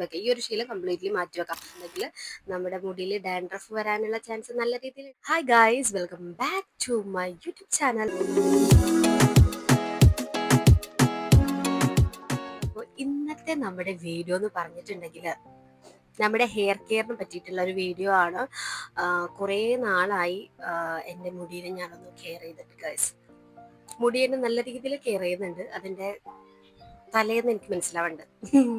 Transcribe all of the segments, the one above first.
വെക്കാം. ഈ ഒരു ശീലം കംപ്ലീറ്റ്ലി മാറ്റി വെക്കാം എന്നുണ്ടെങ്കിൽ നമ്മുടെ മുടിയിൽ ഡാൻഡ്രഫ് വരാനുള്ള ചാൻസ് നല്ല രീതിയിൽ. Hi guys, welcome back to my YouTube channel. അപ്പോൾ ഇന്നത്തെ നമ്മുടെ വീഡിയോ എന്ന് പറഞ്ഞിട്ടുണ്ടെങ്കിൽ നമ്മുടെ ഹെയർ കെയറിനെ പറ്റിയിട്ടുള്ള ഒരു വീഡിയോ ആണ്. കുറേ നാളായി എൻ്റെ മുടിയെ ഞാനൊന്ന് കെയർ ചെയ്തിട്ട് ഗൈസ്. മുടിയെ നല്ല രീതിയിൽ കെയർ ചെയ്യുന്നുണ്ട്. അതിൻ്റെ തലേന്ന് എനിക്ക് മനസ്സിലാവുന്നുണ്ട്.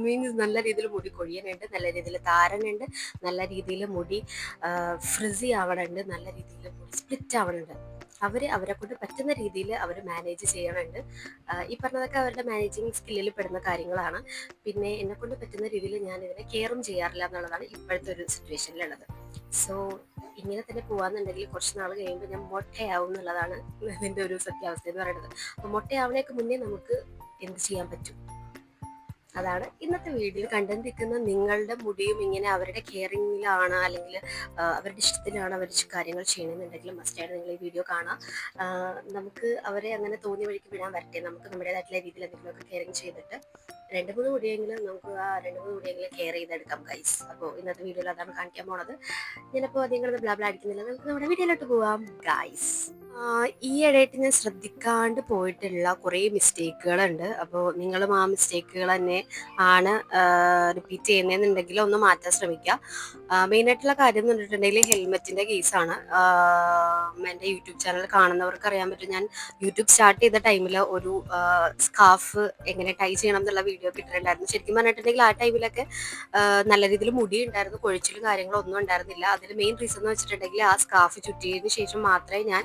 മീൻസ് നല്ല രീതിയിൽ മുടി കൊഴിയാനുണ്ട്, നല്ല രീതിയിൽ താരനുണ്ട്, നല്ല രീതിയിൽ മുടി ഫ്രിസി ആവണുണ്ട്, നല്ല രീതിയിൽ മുടി സ്പ്ലിറ്റ് ആവണുണ്ട്. അവരെ കൊണ്ട് പറ്റുന്ന രീതിയിൽ അവർ മാനേജ് ചെയ്യണുണ്ട്. ഈ പറഞ്ഞതൊക്കെ അവരുടെ മാനേജിങ് സ്കില്ലിൽ പെടുന്ന കാര്യങ്ങളാണ്. പിന്നെ എന്നെ കൊണ്ട് പറ്റുന്ന രീതിയിൽ ഞാൻ ഇതിനെ കെയറും ചെയ്യാറില്ല എന്നുള്ളതാണ് ഇപ്പോഴത്തെ ഒരു സിറ്റുവേഷനിലുള്ളത്. സോ ഇങ്ങനെ തന്നെ പോവാന്നുണ്ടെങ്കിൽ കുറച്ച് നാൾ കഴിയുമ്പോൾ ഞാൻ മൊട്ടയാവും എന്നുള്ളതാണ് ഇതിൻ്റെ ഒരു സത്യാവസ്ഥ എന്ന് പറയുന്നത്. അപ്പോൾ മൊട്ടയാവണേക്ക് മുന്നേ നമുക്ക് എന്ത് ചെയ്യാൻ പറ്റും, അതാണ് ഇന്നത്തെ വീഡിയോ. കണ്ടെത്തിക്കുന്ന നിങ്ങളുടെ മുടിയും ഇങ്ങനെ അവരുടെ കെയറിങ്ങിലാണ് അല്ലെങ്കിൽ അവരുടെ ഇഷ്ടത്തിലാണ് അവർ കാര്യങ്ങൾ ചെയ്യണമെന്നുണ്ടെങ്കിൽ മസ്റ്റായിട്ട് നിങ്ങൾ ഈ വീഡിയോ കാണാം. നമുക്ക് അവരെ അങ്ങനെ തോന്നിയ വഴിക്ക് വിടാൻ വരട്ടെ. നമുക്ക് നമ്മുടേതായിട്ടുള്ള രീതിയിൽ എന്തെങ്കിലുമൊക്കെ കെയറിങ് ചെയ്തിട്ട് 2-3 മുടിയെങ്കിലും നമുക്ക് ആ 2-3 മുടിയെങ്കിലും കെയർ ചെയ്തെടുക്കാം ഗൈസ്. അപ്പോൾ ഇന്നത്തെ വീഡിയോയിൽ അതാണ് കാണിക്കാൻ പോണത്. ഞാനപ്പോൾ നിങ്ങളത് ബ്ലാബ്ല അടിക്കുന്നില്ല, നമുക്ക് നമ്മുടെ വീഡിയോയിലോട്ട് പോവാം ഗൈസ്. ഈ ഇടയായിട്ട് ഞാൻ ശ്രദ്ധിക്കാണ്ട് പോയിട്ടുള്ള കുറേ മിസ്റ്റേക്കുകളുണ്ട്. അപ്പോൾ നിങ്ങളും ആ മിസ്റ്റേക്കുകൾ തന്നെ ആണ് റിപ്പീറ്റ് ചെയ്യുന്നതെന്നുണ്ടെങ്കിൽ ഒന്ന് മാറ്റാൻ ശ്രമിക്കുക. മെയിനായിട്ടുള്ള കാര്യം എന്ന് പറഞ്ഞിട്ടുണ്ടെങ്കിൽ ഹെൽമെറ്റിൻ്റെ കേസാണ്. എൻ്റെ യൂട്യൂബ് ചാനൽ കാണുന്നവർക്ക് അറിയാൻ പറ്റും, ഞാൻ യൂട്യൂബ് സ്റ്റാർട്ട് ചെയ്ത ടൈമിൽ ഒരു സ്കാർഫ് എങ്ങനെ ടൈ ചെയ്യണം എന്നുള്ള വീഡിയോ ഇട്ടിട്ടുണ്ടായിരുന്നു. ശരിക്കും പറഞ്ഞിട്ടുണ്ടെങ്കിൽ ആ ടൈമിലൊക്കെ നല്ല രീതിയിൽ മുടി ഉണ്ടായിരുന്നു, കൊഴിച്ചിലും കാര്യങ്ങളും ഒന്നും ഉണ്ടായിരുന്നില്ല. അതിൽ മെയിൻ റീസൺ എന്ന് വെച്ചിട്ടുണ്ടെങ്കിൽ ആ സ്കാർഫ് ചുറ്റിയതിന് ശേഷം മാത്രമേ ഞാൻ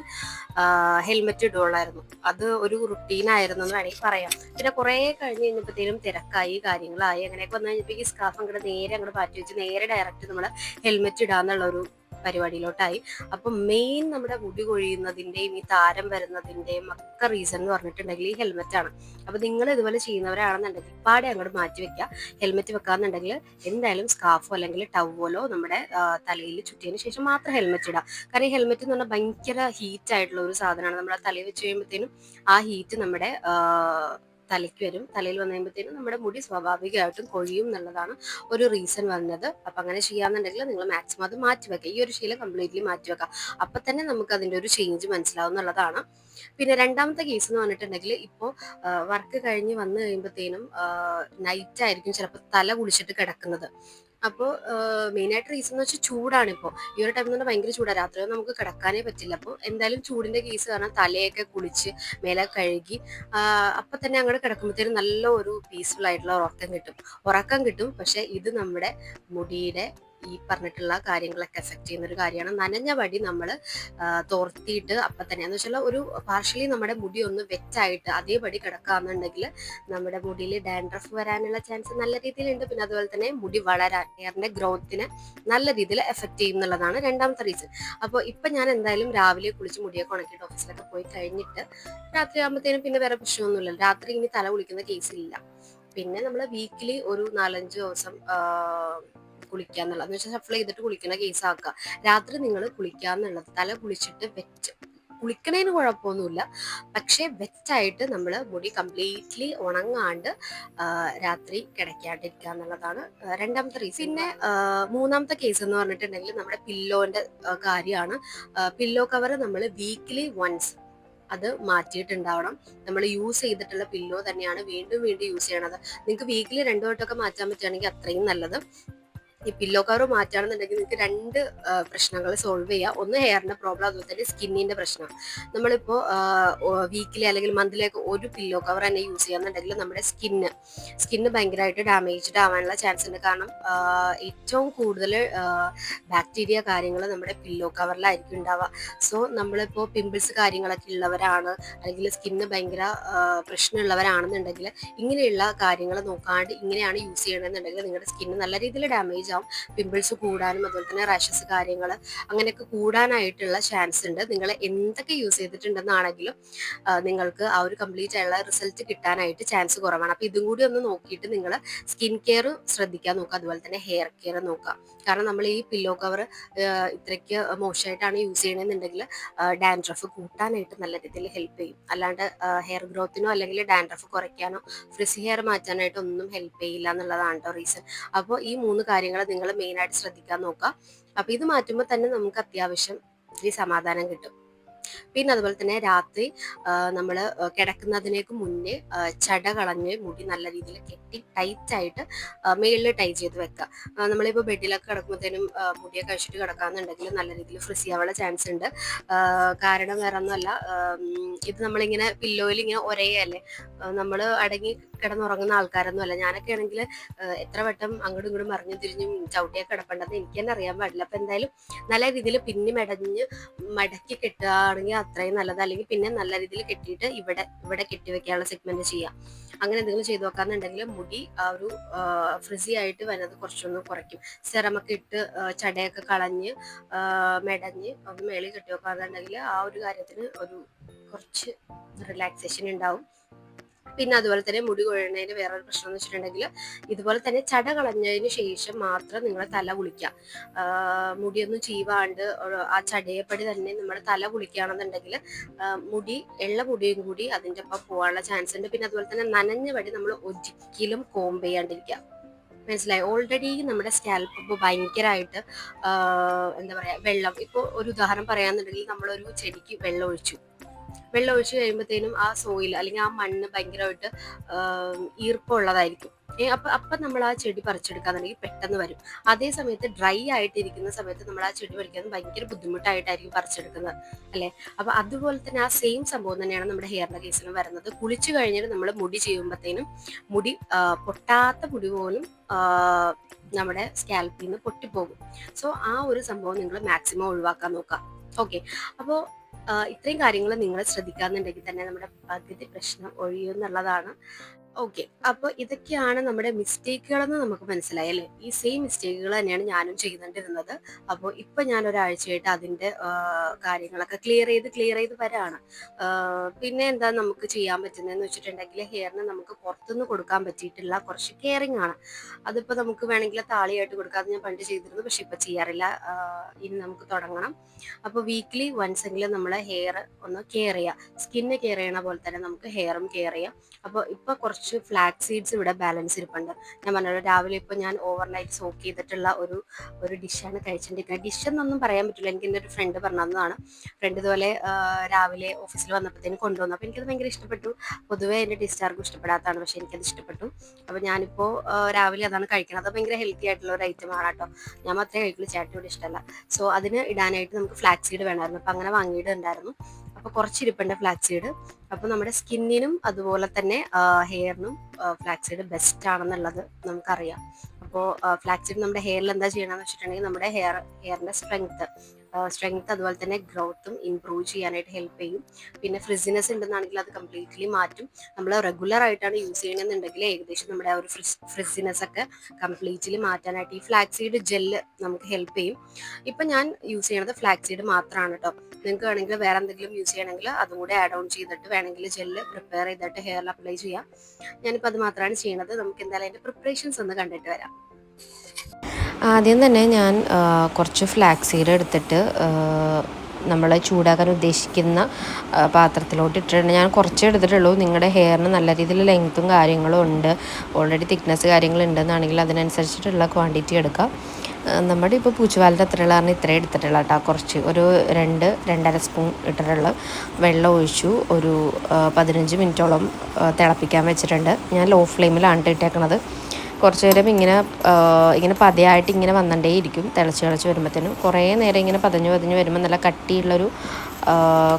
ഹെൽമെറ്റ് ഇടുകയുള്ളായിരുന്നു. അത് ഒരു റുട്ടീനായിരുന്നു എന്ന് വേണമെങ്കിൽ പറയാം. പിന്നെ കുറേ കഴിഞ്ഞ് കഴിഞ്ഞപ്പോഴത്തേനും തിരക്കായി, കാര്യങ്ങളായി, അങ്ങനെയൊക്കെ വന്നു കഴിഞ്ഞപ്പോൾ ഈ സ്കാർഫ് അങ്ങോട്ട് മാറ്റി വെച്ച് നേരെ ഡയറക്റ്റ് നമ്മൾ ഹെൽമെറ്റ് ഇടാന്നുള്ളൊരു പരിപാടിയിലോട്ടായി. അപ്പം മെയിൻ നമ്മുടെ മുടി കൊഴിയുന്നതിൻ്റെയും ഈ താരം വരുന്നതിൻ്റെയും ഒക്കെ റീസൺ എന്ന് പറഞ്ഞിട്ടുണ്ടെങ്കിൽ ഈ ഹെൽമെറ്റ് ആണ്. അപ്പോൾ നിങ്ങൾ ഇതുപോലെ ചെയ്യുന്നവരാണെന്നുണ്ടെങ്കിൽ പാടെ അങ്ങോട്ട് മാറ്റി വെക്കുക. ഹെൽമെറ്റ് വെക്കാന്നുണ്ടെങ്കിൽ എന്തായാലും സ്കാർഫോ അല്ലെങ്കിൽ ടവലോ നമ്മുടെ തലയിൽ ചുറ്റിയതിന് ശേഷം മാത്രം ഹെൽമെറ്റ് ഇടുക. കാരണം ഈ ഹെൽമെറ്റ് എന്ന് പറഞ്ഞാൽ ഭയങ്കര ഹീറ്റ് ആയിട്ടുള്ള ഒരു സാധനമാണ്. നമ്മുടെ തലയിൽ വെച്ച് കഴിയുമ്പോഴത്തേനും ആ ഹീറ്റ് നമ്മുടെ തലയ്ക്ക് വരും. തലയിൽ വന്നു കഴിയുമ്പോഴത്തേനും നമ്മുടെ മുടി സ്വാഭാവികമായിട്ടും കൊഴിയും എന്നുള്ളതാണ് ഒരു റീസൺ വന്നത്. അപ്പം അങ്ങനെ ചെയ്യാന്നുണ്ടെങ്കിൽ നിങ്ങൾ മാക്സിമം അത് മാറ്റി വെക്കുക. ഈ ഒരു ശീലം കംപ്ലീറ്റ്ലി മാറ്റി വെക്കുക. അപ്പം തന്നെ നമുക്ക് അതിൻ്റെ ഒരു ചേഞ്ച് മനസ്സിലാവും എന്നുള്ളതാണ്. പിന്നെ രണ്ടാമത്തെ കേസ് എന്ന് പറഞ്ഞിട്ടുണ്ടെങ്കിൽ ഇപ്പോൾ വർക്ക് കഴിഞ്ഞ് വന്നു കഴിയുമ്പോഴത്തേനും നൈറ്റ് ആയിരിക്കും ചിലപ്പോൾ തല കുളിച്ചിട്ട് കിടക്കുന്നത്. അപ്പോൾ മെയിനായിട്ട് റീസൺ എന്ന് വെച്ചാൽ ചൂടാണ്. ഇപ്പോൾ ഈ ഒരു ടൈമിൽ തന്നെ ഭയങ്കര ചൂടാണ്, രാത്രിയൊന്നും നമുക്ക് കിടക്കാനേ പറ്റില്ല. അപ്പോൾ എന്തായാലും ചൂടിൻ്റെ കേസ് കാരണം തലയൊക്കെ കുളിച്ച് മേലെ കഴുകി അപ്പം തന്നെ അങ്ങോട്ട് കിടക്കുമ്പോഴത്തേനും നല്ല ഒരു പീസ്ഫുൾ ആയിട്ടുള്ള ഉറക്കം കിട്ടും. പക്ഷെ ഇത് നമ്മുടെ മുടിയുടെ ഈ പറഞ്ഞിട്ടുള്ള കാര്യങ്ങളൊക്കെ എഫക്റ്റ് ചെയ്യുന്ന ഒരു കാര്യമാണ്. നനഞ്ഞ വടി നമ്മൾ തോർത്തിയിട്ട് അപ്പം തന്നെ എന്ന് വെച്ചാൽ ഒരു പാർഷ്യലി നമ്മുടെ മുടി ഒന്ന് വെറ്റായിട്ട് അതേപടി കിടക്കുകയെന്നുണ്ടെങ്കിൽ നമ്മുടെ മുടിയിൽ ഡാൻഡ്രഫ് വരാനുള്ള ചാൻസ് നല്ല രീതിയിലുണ്ട്. പിന്നെ അതുപോലെ തന്നെ മുടി വളരാൻ, ഹെയറിന്റെ ഗ്രോത്തിനെ നല്ല രീതിയിൽ എഫക്റ്റ് ചെയ്യുന്നുള്ളതാണ് രണ്ടാമത്തെ റീസൺ. അപ്പോൾ ഇപ്പം ഞാൻ എന്തായാലും രാവിലെ കുളിച്ച് മുടിയൊക്കെ ഉണക്കിയിട്ട് ഓഫീസിലൊക്കെ പോയി കഴിഞ്ഞിട്ട് രാത്രി ആകുമ്പോഴത്തേനും പിന്നെ വേറെ പ്രശ്നമൊന്നുമില്ല. രാത്രി ഇനി തല കുളിക്കുന്ന കേസില്ല. പിന്നെ നമ്മൾ വീക്കിലി ഒരു 4-5 ദിവസം കുളിക്കാന്നുള്ളത് എന്ന് വെച്ചാൽ ഷഫിൾ ചെയ്തിട്ട് കുളിക്കുന്ന കേസാക്കുക. രാത്രി നിങ്ങൾ കുളിക്കാന്നുള്ളത് തല കുളിച്ചിട്ട് കുളിക്കണേന് കുഴപ്പമൊന്നുമില്ല, പക്ഷേ വെറ്റായിട്ട് നമ്മൾ മുടി കംപ്ലീറ്റ്ലി ഉണങ്ങാണ്ട് രാത്രി കിടക്കാണ്ടിരിക്കുക എന്നുള്ളതാണ് രണ്ടാമത്തെ റീസൺ. പിന്നെ മൂന്നാമത്തെ കേസ് എന്ന് പറഞ്ഞിട്ടുണ്ടെങ്കിൽ നമ്മുടെ പില്ലോന്റെ കാര്യമാണ്. പില്ലോ കവർ നമ്മൾ വീക്കിലി വൺസ് അത് മാറ്റിയിട്ടുണ്ടാവണം. നമ്മൾ യൂസ് ചെയ്തിട്ടുള്ള പില്ലോ തന്നെയാണ് വീണ്ടും വീണ്ടും യൂസ് ചെയ്യണത്. നിങ്ങൾക്ക് വീക്കിലി 2 വട്ടമൊക്കെ മാറ്റാൻ പറ്റുകയാണെങ്കിൽ അത്രയും നല്ലത്. ഈ പില്ലോ കവർ മാറ്റുകയാണെന്നുണ്ടെങ്കിൽ നിങ്ങൾക്ക് 2 പ്രശ്നങ്ങൾ സോൾവ് ചെയ്യാം. ഒന്ന് ഹെയറിന്റെ പ്രോബ്ലം, അതുപോലെ തന്നെ സ്കിന്നിന്റെ പ്രശ്നം. നമ്മളിപ്പോൾ വീക്കിലി അല്ലെങ്കിൽ മന്ത്ലിയൊക്കെ ഒരു പില്ലോ കവർ തന്നെ യൂസ് ചെയ്യാന്നുണ്ടെങ്കിൽ നമ്മുടെ സ്കിന്ന് ഭയങ്കരമായിട്ട് ഡാമേജ്ഡ് ആവാനുള്ള ചാൻസ് ഉണ്ട്. കാരണം ഏറ്റവും കൂടുതൽ ബാക്ടീരിയ കാര്യങ്ങൾ നമ്മുടെ പില്ലോ കവറിലായിരിക്കും ഉണ്ടാവുക. സോ നമ്മളിപ്പോൾ പിമ്പിൾസ് കാര്യങ്ങളൊക്കെ ഉള്ളവരാണ് അല്ലെങ്കിൽ സ്കിന്ന് ഭയങ്കര പ്രശ്നമുള്ളവരാണെന്നുണ്ടെങ്കിൽ ഇങ്ങനെയുള്ള കാര്യങ്ങൾ നോക്കാണ്ട് ഇങ്ങനെയാണ് യൂസ് ചെയ്യണമെന്നുണ്ടെങ്കിൽ നിങ്ങളുടെ സ്കിന്ന് നല്ല രീതിയിൽ ഡാമേജ് ആവും. പിമ്പിൾസ് കൂടാനും അതുപോലെ തന്നെ റാഷസ് കാര്യങ്ങൾ അങ്ങനെയൊക്കെ കൂടാനായിട്ടുള്ള ചാൻസ് ഉണ്ട്. നിങ്ങൾ എന്തൊക്കെ യൂസ് ചെയ്തിട്ടുണ്ടെന്നാണെങ്കിലും നിങ്ങൾക്ക് ആ ഒരു കംപ്ലീറ്റ് ആയുള്ള റിസൾട്ട് കിട്ടാനായിട്ട് ചാൻസ് കുറവാണ്. അപ്പോൾ ഇതും കൂടി ഒന്ന് നോക്കിയിട്ട് നിങ്ങൾ സ്കിൻ കെയർ ശ്രദ്ധിക്കാൻ നോക്കുക, അതുപോലെ തന്നെ ഹെയർ കെയർ നോക്കുക. കാരണം നമ്മൾ ഈ പില്ലോ കവർ ഇത്രയ്ക്ക് മോശമായിട്ടാണ് യൂസ് ചെയ്യണമെന്നുണ്ടെങ്കിൽ ഡാൻഡ്രഫ് കൂട്ടാനായിട്ട് നല്ല രീതിയിൽ ഹെൽപ്പ് ചെയ്യും. അല്ലാണ്ട് ഹെയർ ഗ്രോത്തിനോ അല്ലെങ്കിൽ ഡാൻഡ്രഫ് കുറയ്ക്കാനോ ഫ്രിസി ഹെയർ മാറ്റാനായിട്ട് ഒന്നും ഹെൽപ്പ് ചെയ്യില്ല എന്നുള്ളതാണ് കേട്ടോ റീസൺ. അപ്പോൾ ഈ 3 കാര്യങ്ങൾ നിങ്ങൾ മെയിനായിട്ട് ശ്രദ്ധിക്കാൻ നോക്കുക. അപ്പോൾ ഇത് മാറ്റുമ്പോൾ തന്നെ നമുക്ക് അത്യാവശ്യം ഇത്തിരി സമാധാനം കിട്ടും. പിന്നെ അതുപോലെ തന്നെ രാത്രി നമ്മൾ കിടക്കുന്നതിനേക്ക് മുന്നേ ചട കളഞ്ഞ് മുടി നല്ല രീതിയിൽ കെട്ടി ടൈറ്റായിട്ട് മേളിൽ ടൈ ചെയ്ത് വെക്കുക. നമ്മളിപ്പോൾ ബെഡിലൊക്കെ കിടക്കുമ്പോഴത്തേനും മുടിയൊക്കെ കഴിച്ചിട്ട് കിടക്കാന്നുണ്ടെങ്കിൽ നല്ല രീതിയിൽ ഫ്രിസി ആവാനുള്ള ചാൻസ് ഉണ്ട്. കാരണം വേറെ ഒന്നുമല്ല, ഇത് നമ്മളിങ്ങനെ പില്ലോയിൽ ഇങ്ങനെ ഒരേയല്ലേ, നമ്മൾ അടങ്ങി കിടന്നുറങ്ങുന്ന ആൾക്കാരൊന്നും അല്ല. ഞാനൊക്കെ ആണെങ്കിൽ എത്ര വട്ടം അങ്ങോട്ടും ഇങ്ങോട്ടും മറിഞ്ഞു തിരിഞ്ഞും ചവിട്ടിയൊക്കെ കിടപ്പുണ്ടെന്ന് എനിക്ക് തന്നെ അറിയാൻ പാടില്ല. അപ്പം എന്തായാലും നല്ല രീതിയിൽ പിന്നി മടക്കി കെട്ടുകയാണെങ്കിൽ അത്രയും നല്ലത്. അല്ലെങ്കിൽ പിന്നെ നല്ല രീതിയിൽ കെട്ടിയിട്ട് ഇവിടെ കെട്ടിവെക്കാനുള്ള സെഗ്മെന്റ് ചെയ്യാം. അങ്ങനെ എന്തെങ്കിലും ചെയ്തു നോക്കാന്നുണ്ടെങ്കിൽ മുടി ആ ഒരു ഫ്രിസി ആയിട്ട് വരുന്നത് കുറച്ചൊന്ന് കുറയ്ക്കും. സെറമൊക്കെ ഇട്ട് ചടയൊക്കെ കളഞ്ഞ് മെടഞ്ഞ് അത് മേളിൽ കെട്ടി വെക്കാന്നുണ്ടെങ്കിൽ ആ ഒരു കാര്യത്തിന് ഒരു കുറച്ച് റിലാക്സേഷൻ ഉണ്ടാവും. പിന്നെ അതുപോലെ തന്നെ മുടി കൊഴിയുന്നതിന് വേറൊരു പ്രശ്നം എന്ന് വെച്ചിട്ടുണ്ടെങ്കിൽ ഇതുപോലെ തന്നെ ചട കളഞ്ഞതിന് ശേഷം മാത്രം നിങ്ങൾ തല കുളിക്കുക. മുടിയൊന്നും ചീവാണ്ട് ആ ചടയപ്പടി തന്നെ നമ്മുടെ തല കുളിക്കുകയാണെന്നുണ്ടെങ്കിൽ ഉള്ള മുടിയും കൂടി അതിൻ്റെ ഒപ്പം പോകാനുള്ള ചാൻസ് ഉണ്ട്. പിന്നെ അതുപോലെ തന്നെ നനഞ്ഞ വടി നമ്മൾ ഒരിക്കലും കോംബ് ചെയ്യാണ്ടിരിക്കുക. മനസ്സിലായി? ഓൾറെഡി നമ്മുടെ സ്കാൽപ്പ് ഇപ്പോൾ ഭയങ്കരമായിട്ട് എന്താ പറയുക, വെള്ളം, ഇപ്പോൾ ഒരു ഉദാഹരണം പറയാന്നുണ്ടെങ്കിൽ നമ്മളൊരു ചെടിക്ക് വെള്ളം ഒഴിച്ചു കഴിയുമ്പോഴത്തേനും ആ സോയിൽ അല്ലെങ്കിൽ ആ മണ്ണ് ഭയങ്കരമായിട്ട് ഈർപ്പമുള്ളതായിരിക്കും. അപ്പം നമ്മൾ ആ ചെടി പറിച്ചെടുക്കാന്നുണ്ടെങ്കിൽ പെട്ടെന്ന് വരും. അതേ സമയത്ത് ഡ്രൈ ആയിട്ടിരിക്കുന്ന സമയത്ത് നമ്മൾ ആ ചെടി പറിക്കുന്നത് ഭയങ്കര ബുദ്ധിമുട്ടായിട്ടായിരിക്കും പറിച്ചെടുക്കുന്നത്, അല്ലേ? അപ്പൊ അതുപോലെ തന്നെ ആ സെയിം സംഭവം തന്നെയാണ് നമ്മുടെ ഹെയറിന്റെ കേസിലും വരുന്നത്. കുളിച്ചു കഴിഞ്ഞിട്ട് നമ്മൾ മുടി ചെയ്യുമ്പോഴത്തേനും മുടി പൊട്ടാത്ത മുടി പോലും നമ്മുടെ സ്കാൽപ്പിൽ നിന്ന് പൊട്ടിപ്പോകും. സോ ആ ഒരു സംഭവം നിങ്ങൾ മാക്സിമം ഒഴിവാക്കാൻ നോക്കാം. ഓക്കെ, അപ്പോൾ ഇത്രയും കാര്യങ്ങൾ നിങ്ങൾ ശ്രദ്ധിക്കാന്നുണ്ടെങ്കിൽ തന്നെ നമ്മുടെ പകുതി പ്രശ്നം ഒഴിയുമെന്നുള്ളതാണ്. ഓക്കെ, അപ്പോൾ ഇതൊക്കെയാണ് നമ്മുടെ മിസ്റ്റേക്കുകളെന്ന് നമുക്ക് മനസ്സിലായി, അല്ലേ? ഈ സെയിം മിസ്റ്റേക്കുകൾ തന്നെയാണ് ഞാനും ചെയ്തുകൊണ്ടിരുന്നത്. അപ്പോൾ ഇപ്പൊ ഞാൻ ഒരാഴ്ചയായിട്ട് അതിന്റെ കാര്യങ്ങളൊക്കെ ക്ലിയർ ചെയ്ത് വരാണ്. പിന്നെ എന്താ നമുക്ക് ചെയ്യാൻ പറ്റുന്നതെന്ന് വെച്ചിട്ടുണ്ടെങ്കിൽ ഹെയറിന് നമുക്ക് പുറത്തുനിന്ന് കൊടുക്കാൻ പറ്റിയിട്ടുള്ള കുറച്ച് കെയറിങ് ആണ്. അതിപ്പോ നമുക്ക് വേണമെങ്കിൽ താളിയായിട്ട് കൊടുക്കാതെ ഞാൻ പണ്ട് ചെയ്തിരുന്നു, പക്ഷെ ഇപ്പൊ ചെയ്യാറില്ല. ഇനി നമുക്ക് തുടങ്ങണം. അപ്പോൾ വീക്ക്ലി വൺസ് എങ്കിലും നമ്മളെ ഹെയർ ഒന്ന് കെയർ ചെയ്യാം. സ്കിന്ന് കെയർ ചെയ്യണ പോലെ തന്നെ നമുക്ക് ഹെയറും കെയർ ചെയ്യാം. അപ്പോൾ ഇപ്പൊ കുറച്ച് ഫ്ലാക്സ് സീഡ്സ് ഇവിടെ ബാലൻസ് ഇരിപ്പുണ്ട്. ഞാൻ പറഞ്ഞല്ലോ, രാവിലെ ഇപ്പൊ ഞാൻ ഓവർനൈറ്റ് സോക്ക് ചെയ്തിട്ടുള്ള ഒരു ഡിഷാണ് കഴിച്ചിട്ടിരിക്കുന്നത്. ഡിഷ് എന്നൊന്നും പറയാൻ പറ്റില്ല, എനിക്ക് എൻ്റെ ഒരു ഫ്രണ്ട് പറഞ്ഞതാണ്. ഫ്രണ്ട് ഇതുപോലെ രാവിലെ ഓഫീസിൽ വന്നപ്പോഴത്തേനും കൊണ്ടുവന്നു. അപ്പോൾ എനിക്കത് ഭയങ്കര ഇഷ്ടപ്പെട്ടു. പൊതുവേ എൻ്റെ ഡിസ്ചാർജ് ഇഷ്ടപ്പെടാത്തതാണ്, പക്ഷെ എനിക്കത് ഇഷ്ടപ്പെട്ടു. അപ്പോൾ ഞാനിപ്പോൾ രാവിലെ അതാണ് കഴിക്കുന്നത്. അത് ഭയങ്കര ഹെൽത്തി ആയിട്ടുള്ള ഒരു ഐറ്റം ആണ് കേട്ടോ. ഞാൻ മാത്രമേ കഴിക്കുള്ളൂ, ചേട്ടനോട് ഇഷ്ടമല്ല. സോ അതിന് ഇടാനായിട്ട് നമുക്ക് ഫ്ലാക്സ് സീഡ് വേണമായിരുന്നു. അപ്പം അങ്ങനെ വാങ്ങിയിട്ടുണ്ടായിരുന്നു. അപ്പോൾ കുറച്ചിരിപ്പുണ്ട് ഫ്ലാക്സ് സീഡ്. അപ്പോൾ നമ്മുടെ സ്കിന്നിനും അതുപോലെ തന്നെ ഹെയറിനും ഫ്ലാക്സ് സീഡ് ബെസ്റ്റ് ആണെന്നുള്ളത് നമുക്കറിയാം. അപ്പോൾ ഫ്ലാക്സ് സീഡ് നമ്മുടെ ഹെയറിൽ എന്താ ചെയ്യണമെന്ന് വെച്ചിട്ടുണ്ടെങ്കിൽ നമ്മുടെ ഹെയറിൻ്റെ സ്ട്രെങ്ത് അതുപോലെ തന്നെ ഗ്രോത്തും ഇംപ്രൂവ് ചെയ്യാനായിട്ട് ഹെൽപ്പ് ചെയ്യും. പിന്നെ ഫ്രിസിനെസ് ഉണ്ടെന്നാണെങ്കിൽ അത് കംപ്ലീറ്റ്ലി മാറ്റും. നമ്മൾ റെഗുലർ ആയിട്ടാണ് യൂസ് ചെയ്യണമെന്നുണ്ടെങ്കിൽ ഏകദേശം നമ്മുടെ ആ ഒരു ഫ്രിസിനെസ് ഒക്കെ കംപ്ലീറ്റ്ലി മാറ്റാനായിട്ട് ഈ ഫ്ലാക്സ് സീഡ് ജെല്ല് നമുക്ക് ഹെൽപ്പ് ചെയ്യും. ഇപ്പം ഞാൻ യൂസ് ചെയ്യണത് ഫ്ലാക്സ് സീഡ് മാത്രമാണ് കേട്ടോ. നിങ്ങൾക്ക് വേണമെങ്കിൽ വേറെ എന്തെങ്കിലും യൂസ് ചെയ്യണമെങ്കിൽ അതും കൂടെ ആഡ് ഓൺ ചെയ്തിട്ട് വേണമെങ്കിൽ ജെല്ല് പ്രിപ്പയർ ചെയ്തിട്ട് ഹെയറിൽ അപ്ലൈ ചെയ്യാം. ഞാനിപ്പോൾ അത് മാത്രമാണ് ചെയ്യുന്നത്. നമുക്ക് എന്തായാലും അതിൻ്റെ പ്രിപ്പറേഷൻസ് ഒന്ന് കണ്ടിട്ട് വരാം. ആദ്യം തന്നെ ഞാൻ കുറച്ച് ഫ്ലാക്സ് സീഡ് എടുത്തിട്ട് നമ്മൾ ചൂടാക്കാൻ ഉദ്ദേശിക്കുന്ന പാത്രത്തിലോട്ട് ഇട്ടിട്ടുണ്ട്. ഞാൻ കുറച്ചേ എടുത്തിട്ടുള്ളൂ. നിങ്ങളുടെ ഹെയറിന് നല്ല രീതിയിൽ ലെങ്ത്തും കാര്യങ്ങളും ഉണ്ട്, ഓൾറെഡി തിക്നെസ് കാര്യങ്ങളുണ്ടെന്നാണെങ്കിൽ അതിനനുസരിച്ചിട്ടുള്ള ക്വാണ്ടിറ്റി എടുക്കാം. നമ്മുടെ ഇപ്പോൾ പൂച്ചവാലിൻ്റെ അത്രയുള്ള കാരണം ഇത്രയും എടുത്തിട്ടുള്ള കേട്ടോ. കുറച്ച് ഒരു 2-2.5 സ്പൂൺ ഇട്ടിട്ടുള്ള വെള്ളം ഒഴിച്ചു ഒരു 15 മിനിറ്റോളം തിളപ്പിക്കാൻ വെച്ചിട്ടുണ്ട്. ഞാൻ ലോ ഫ്ലെയിമിലാണ് ഇട്ടേക്കണത്. കുറച്ച് നേരം ഇങ്ങനെ പതയായിട്ട് ഇങ്ങനെ വന്നിട്ടേയിരിക്കും. തിളച്ച് വരുമ്പോഴത്തേനും കുറേ നേരം ഇങ്ങനെ പതഞ്ഞ് വരുമ്പോൾ നല്ല കട്ടിയുള്ളൊരു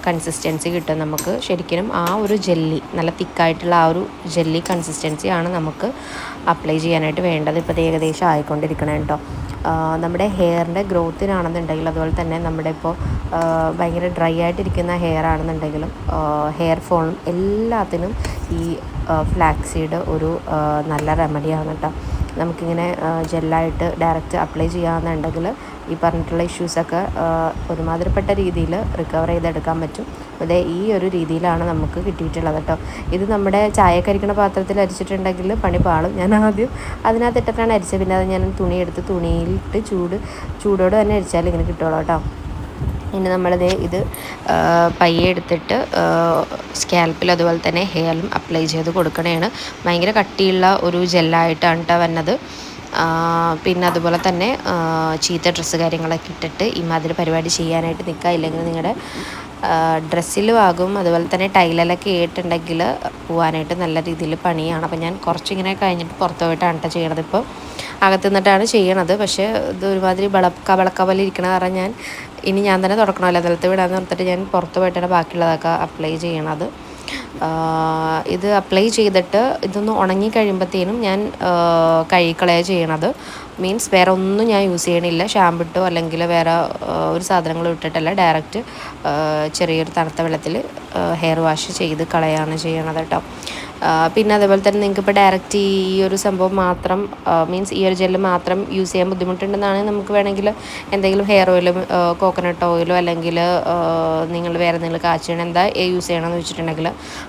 കൺസിസ്റ്റൻസി കിട്ടും നമുക്ക്. ശരിക്കും ആ ഒരു ജെല്ലി, നല്ല തിക്കായിട്ടുള്ള ആ ഒരു ജെല്ലി കൺസിസ്റ്റൻസിയാണ് നമുക്ക് അപ്ലൈ ചെയ്യാനായിട്ട് വേണ്ടത്. ഇപ്പോൾ ഏകദേശം ആയിക്കൊണ്ടിരിക്കണം കേട്ടോ. നമ്മുടെ ഹെയറിൻ്റെ ഗ്രോത്തിനാണെന്നുണ്ടെങ്കിൽ അതുപോലെ തന്നെ നമ്മുടെ ഇപ്പോൾ ഭയങ്കര ഡ്രൈ ആയിട്ടിരിക്കുന്ന ഹെയർ ആണെന്നുണ്ടെങ്കിലും ഹെയർ ഫോളും എല്ലാത്തിനും ഈ ഫ്ലാക്സ് സീഡ് ഒരു നല്ല റെമഡിയാണ് കേട്ടോ. നമുക്കിങ്ങനെ ജെല്ലായിട്ട് ഡയറക്റ്റ് അപ്ലൈ ചെയ്യാമെന്നുണ്ടെങ്കിൽ ഈ പറഞ്ഞിട്ടുള്ള ഇഷ്യൂസൊക്കെ ഒരുമാതിരിപ്പെട്ട രീതിയിൽ റിക്കവർ ചെയ്തെടുക്കാൻ പറ്റും. അതേ ഈ ഒരു രീതിയിലാണ് നമുക്ക് കിട്ടിയിട്ടുള്ളത് കേട്ടോ. ഇത് നമ്മുടെ ചായക്കരിക്കണ പാത്രത്തിൽ അരിച്ചിട്ടുണ്ടെങ്കിൽ പണി പാളും. ഞാൻ ആദ്യം അതിനകത്തിട്ടിട്ടാണ് അരിച്ചത്. പിന്നെ അത് ഞാൻ തുണിയെടുത്ത് തുണിയിലിട്ട് ചൂടോടെ തന്നെ അരിച്ചാൽ ഇങ്ങനെ കിട്ടുള്ളൂ കേട്ടോ. ഇനി നമ്മളിത് പയ്യെ എടുത്തിട്ട് സ്കാൽപ്പിൽ അതുപോലെ തന്നെ ഹെയറിലും അപ്ലൈ ചെയ്ത് കൊടുക്കണതാണ്. ഭയങ്കര കട്ടിയുള്ള ഒരു ജെല്ലായിട്ടാണ് കേട്ടോ വന്നത്. പിന്നെ അതുപോലെ തന്നെ ചീത്ത ഡ്രസ്സ് കാര്യങ്ങളൊക്കെ ഇട്ടിട്ട് ഈ മാതിരി പരിപാടി ചെയ്യാനായിട്ട് നിൽക്കുക. ഇല്ലെങ്കിൽ നിങ്ങളുടെ ഡ്രസ്സിലും ആകും. അതുപോലെ തന്നെ ടൈലൊക്കെ ഇട്ടുണ്ടെങ്കിൽ പോകാനായിട്ട് നല്ല രീതിയിൽ പണിയാണ്. അപ്പോൾ ഞാൻ കുറച്ചിങ്ങനെ കഴിഞ്ഞിട്ട് പുറത്ത് പോയിട്ടാണ് കേട്ടോ ചെയ്യണത്. ഇപ്പോൾ അകത്തു നിന്നിട്ടാണ് ചെയ്യണത്. പക്ഷേ ഇത് ഒരുമാതിരി കബലക്കബലിരിക്കണ കാരണം ഞാൻ തന്നെ തുടക്കണമല്ലോ, നിലത്ത് വിടാന്ന് ഓർത്തിട്ട് ഞാൻ പുറത്ത് പോയിട്ടാണ് ബാക്കിയുള്ളതൊക്കെ അപ്ലൈ ചെയ്യണത്. ഇത് അപ്ലൈ ചെയ്തിട്ട് ഇതൊന്ന് ഉണങ്ങി കഴിയുമ്പോഴത്തേനും ഞാൻ കഴുകിക്കളയുക ചെയ്യണത്. മീൻസ് വേറെ ഒന്നും ഞാൻ യൂസ് ചെയ്യണില്ല. ഷാമ്പിട്ടോ അല്ലെങ്കിൽ വേറെ ഒരു സാധനങ്ങളും ഇട്ടിട്ടല്ല, ഡയറക്റ്റ് ചെറിയൊരു തണുത്ത വെള്ളത്തിൽ ഹെയർ വാഷ് ചെയ്ത് കളയാണ് ചെയ്യണത് കേട്ടോ. പിന്നെ അതേപോലെ തന്നെ നിങ്ങൾക്ക് ഇപ്പോൾ ഡയറക്റ്റ് ഈ ഒരു സംഭവം മാത്രം മീൻസ് ഈ ഒരു ജെല്ല് മാത്രം യൂസ് ചെയ്യാൻ ബുദ്ധിമുട്ടുണ്ടെന്നാണെങ്കിൽ നമുക്ക് വേണമെങ്കിൽ എന്തെങ്കിലും ഹെയർ ഓയിലും കോക്കനട്ട് ഓയിലോ അല്ലെങ്കിൽ നിങ്ങൾ വേറെ എന്തെങ്കിലും കാച്ചിയാണ് എന്താ യൂസ് ചെയ്യണമെന്ന് വെച്ചിട്ടുണ്ടെങ്കിൽ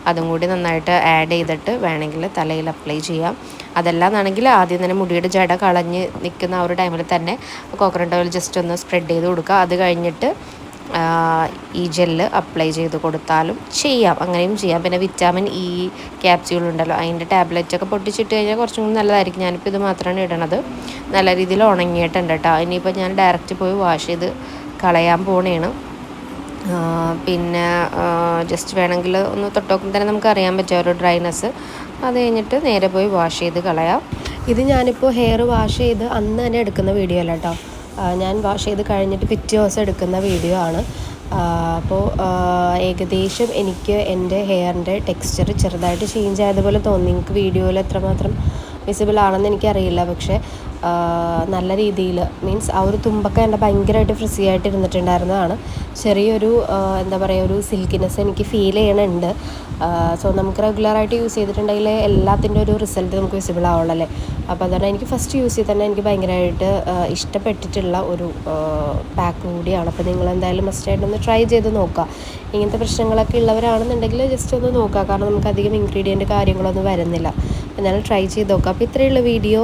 അതും കൂടി നന്നായിട്ട് ആഡ് ചെയ്തിട്ട് വേണമെങ്കിൽ തലയിൽ അപ്ലൈ ചെയ്യാം. അതല്ലാന്നാണെങ്കിൽ ആദ്യം തന്നെ മുടിയുടെ ജട കളഞ്ഞ് നിൽക്കുന്ന ആ ഒരു ടൈമിൽ തന്നെ കോക്കനട്ട് ഓയിൽ ജസ്റ്റ് ഒന്ന് സ്പ്രെഡ് ചെയ്ത് കൊടുക്കുക. അത് കഴിഞ്ഞിട്ട് ഈ ജെല്ല് അപ്ലൈ ചെയ്ത് കൊടുത്താലും ചെയ്യാം, അങ്ങനെയും ചെയ്യാം. പിന്നെ വിറ്റാമിൻ ഇ ക്യാപ്സ്യൂൾ ഉണ്ടല്ലോ, അതിൻ്റെ ടാബ്ലറ്റൊക്കെ പൊട്ടിച്ചിട്ട് കഴിഞ്ഞാൽ കുറച്ചും കൂടി നല്ലതായിരിക്കും. ഞാനിപ്പോൾ ഇത് മാത്രമാണ് ഇടണത്. നല്ല രീതിയിൽ ഉണങ്ങിയിട്ടുണ്ട് കേട്ടോ. ഇനിയിപ്പോൾ ഞാൻ ഡയറക്റ്റ് പോയി വാഷ് ചെയ്ത് കളയാൻ പോണേണ്. പിന്നെ ജസ്റ്റ് വേണമെങ്കിൽ ഒന്ന് തൊട്ടോക്കുമ്പോൾ തന്നെ നമുക്ക് അറിയാൻ പറ്റും ഒരു ഡ്രൈനെസ്. അത് കഴിഞ്ഞിട്ട് നേരെ പോയി വാഷ് ചെയ്ത് കളയാം. ഇത് ഞാനിപ്പോൾ ഹെയർ വാഷ് ചെയ്ത് അന്ന് തന്നെ എടുക്കുന്ന വീഡിയോ അല്ല കേട്ടോ. ഞാൻ വാഷ് ചെയ്ത് കഴിഞ്ഞിട്ട് പിറ്റേ ദിവസം എടുക്കുന്ന വീഡിയോ ആണ്. അപ്പോൾ ഏകദേശം എനിക്ക് എൻ്റെ ഹെയറിൻ്റെ ടെക്സ്ചർ ചെറുതായിട്ട് ചേഞ്ച് ആയതുപോലെ തോന്നി. നിങ്ങൾക്ക് വീഡിയോയിൽ എത്രമാത്രം വിസിബിൾ ആണെന്ന് എനിക്കറിയില്ല. പക്ഷേ നല്ല രീതിയിൽ മീൻസ് ആ ഒരു തുമ്പൊക്കെ എൻ്റെ ഭയങ്കരമായിട്ട് ഫ്രിസി ആയിട്ട് ഇരുന്നിട്ടുണ്ടായിരുന്നതാണ്. ചെറിയൊരു എന്താ പറയുക, ഒരു സിൽക്കിനെസ് എനിക്ക് ഫീൽ ചെയ്യണുണ്ട്. സോ നമുക്ക് റെഗുലറായിട്ട് യൂസ് ചെയ്തിട്ടുണ്ടെങ്കിൽ എല്ലാത്തിൻ്റെ ഒരു റിസൾട്ട് നമുക്ക് വിസിബിൾ ആവുള്ളല്ലേ. അപ്പോൾ അതാണ് എനിക്ക് ഫസ്റ്റ് യൂസ് ചെയ്ത് തന്നെ എനിക്ക് ഭയങ്കരമായിട്ട് ഇഷ്ടപ്പെട്ടിട്ടുള്ള ഒരു പാക്ക് കൂടിയാണ്. അപ്പോൾ നിങ്ങൾ എന്തായാലും മസ്റ്റായിട്ടൊന്ന് ട്രൈ ചെയ്ത് നോക്കുക. ഇങ്ങനത്തെ പ്രശ്നങ്ങളൊക്കെ ഉള്ളവരാണെന്നുണ്ടെങ്കിൽ ജസ്റ്റ് ഒന്ന് നോക്കുക. കാരണം നമുക്ക് അധികം ഇൻഗ്രീഡിയൻറ്റ് കാര്യങ്ങളൊന്നും വരുന്നില്ല. എന്നാലും ട്രൈ ചെയ്ത് നോക്കുക. അപ്പോൾ ഇത്രയുള്ള വീഡിയോ.